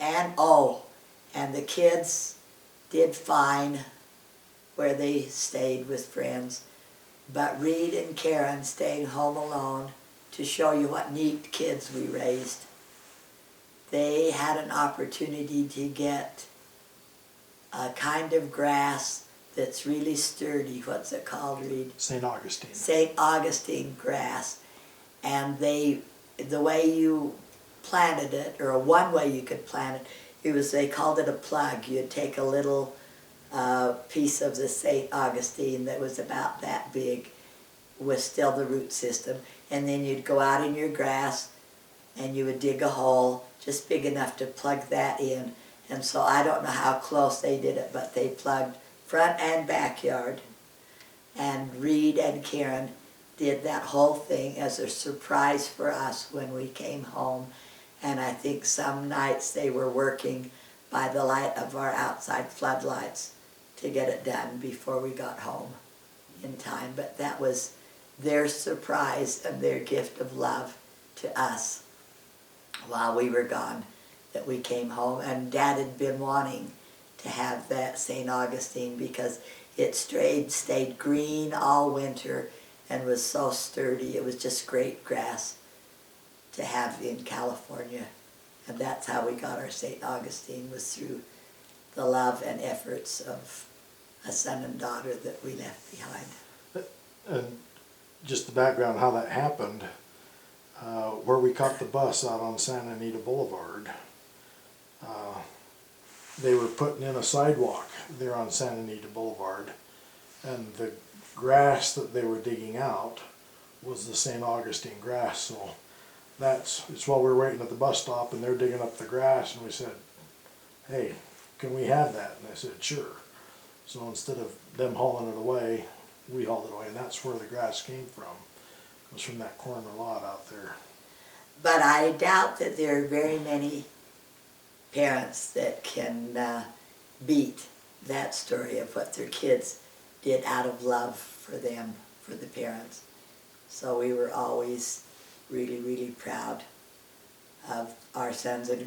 And the kids did fine where they stayed with friends, but Reed and Karen staying home alone, to show you what neat kids we raised. They had an opportunity to get a kind of grass that's really sturdy. What's it called, Reed? St. Augustine. St. Augustine grass. And the way you planted it, or one way you could plant it, they called it a plug. You'd take a little piece of the St. Augustine that was about that big, was still the root system, and then you'd go out in your grass and you would dig a hole just big enough to plug that in. And so I don't know how close they did it, but they plugged front and backyard. And Reed and Karen did that whole thing as a surprise for us when we came home. And I think some nights they were working by the light of our outside floodlights to get it done before we got home in time. But that was their surprise and their gift of love to us while we were gone, that we came home. And Dad had been wanting to have that St. Augustine because it stayed green all winter and was so sturdy. It was just great grass to have in California. And that's how we got our St. Augustine, was through the love and efforts of a son and daughter that we left behind. And just the background how that happened, where we caught the bus out on Santa Anita Boulevard, they were putting in a sidewalk there on Santa Anita Boulevard, and the grass that they were digging out was the St. Augustine grass. So it's while we were waiting at the bus stop and they're digging up the grass, and we said, hey, can we have that? And they said, sure. So instead of them hauling it away, we hauled it away, and that's where the grass came from. It was from that corner lot out there. But I doubt that there are very many parents that can beat that story of what their kids did out of love for them, for the parents. So we were always really, really proud of our sons and